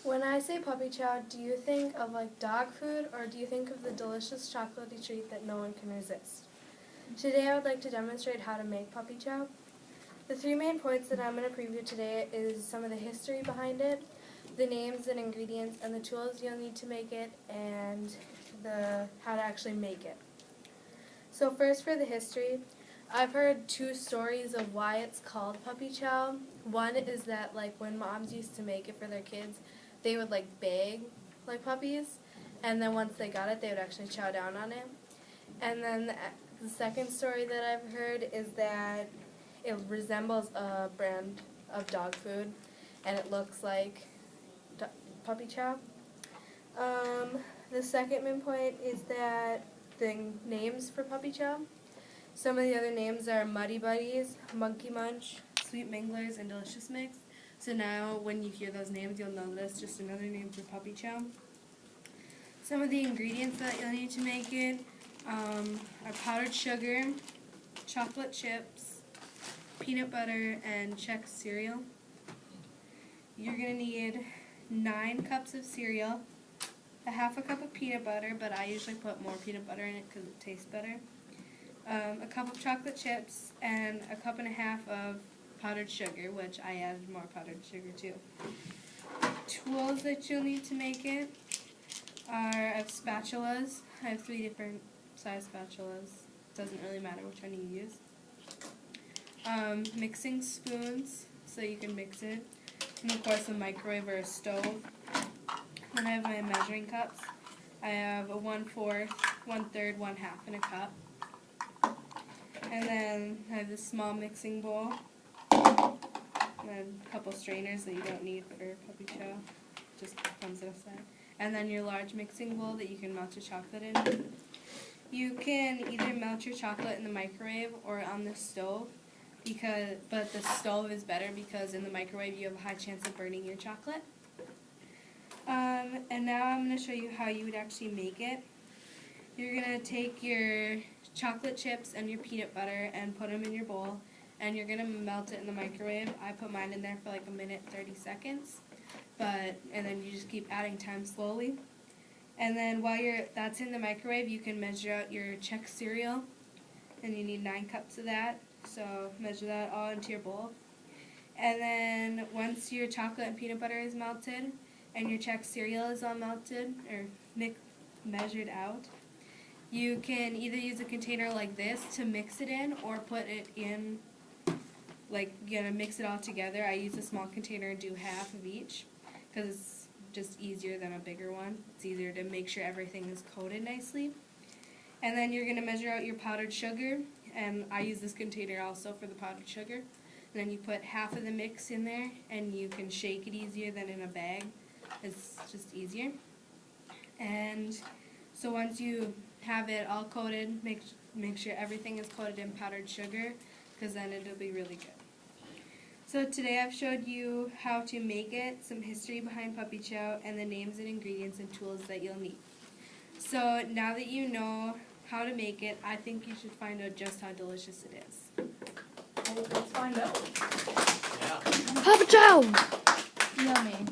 When I say puppy chow, do you think of like dog food, or do you think of the delicious chocolatey treat that no one can resist? Today I would like to demonstrate how to make puppy chow. The three main points that I'm going to preview today is some of the history behind it, the names and ingredients, and the tools you'll need to make it, and how to actually make it. So first, for the history, I've heard two stories of why it's called puppy chow. One is that like when moms used to make it for their kids, they would like beg like puppies, and then once they got it, they would actually chow down on it. And then the second story that I've heard is that it resembles a brand of dog food, and it looks like puppy chow. The second main point is that the names for puppy chow. Some of the other names are Muddy Buddies, Monkey Munch, Sweet Minglers, and Delicious Mix. So now when you hear those names, you'll know that's just another name for puppy chow. Some of the ingredients that you'll need to make it are powdered sugar, chocolate chips, peanut butter, and Chex cereal. You're going to need 9 cups of cereal, a half a cup of peanut butter, but I usually put more peanut butter in it because it tastes better, a cup of chocolate chips, and a cup and a half of powdered sugar, which I added more powdered sugar to. Tools that you'll need to make it are, I have spatulas. I have 3 different size spatulas. Doesn't really matter which one you use. Mixing spoons, so you can mix it. And of course a microwave or a stove. Then I have my measuring cups. I have a 1/4, 1/3, 1/2 in a cup. And then I have this small mixing bowl. And then a couple strainers that you don't need for puppy chow. Just comes in a set. And then your large mixing bowl that you can melt your chocolate in. You can either melt your chocolate in the microwave or on the stove, but the stove is better because in the microwave you have a high chance of burning your chocolate. And now I'm going to show you how you would actually make it. You're going to take your chocolate chips and your peanut butter and put them in your bowl, and you're going to melt it in the microwave. I put mine in there for like 1:30 seconds, and then you just keep adding time slowly. And then while that's in the microwave, you can measure out your Chex cereal, and you need 9 cups of that, so measure that all into your bowl. And then once your chocolate and peanut butter is melted, and your Chex cereal is all melted, or measured out, you can either use a container like this to mix it in, or put it in, like, you're going to mix it all together. I use a small container and do half of each, because it's just easier than a bigger one. It's easier to make sure everything is coated nicely. And then you're going to measure out your powdered sugar, and I use this container also for the powdered sugar. And then you put half of the mix in there, and you can shake it easier than in a bag. It's just easier. And so once you have it all coated, make sure everything is coated in powdered sugar, because then it'll be really good. So today I've showed you how to make it, some history behind puppy chow, and the names and ingredients and tools that you'll need. So now that you know how to make it, I think you should find out just how delicious it is. Well, let's find out. Yeah. Puppy chow! Yummy.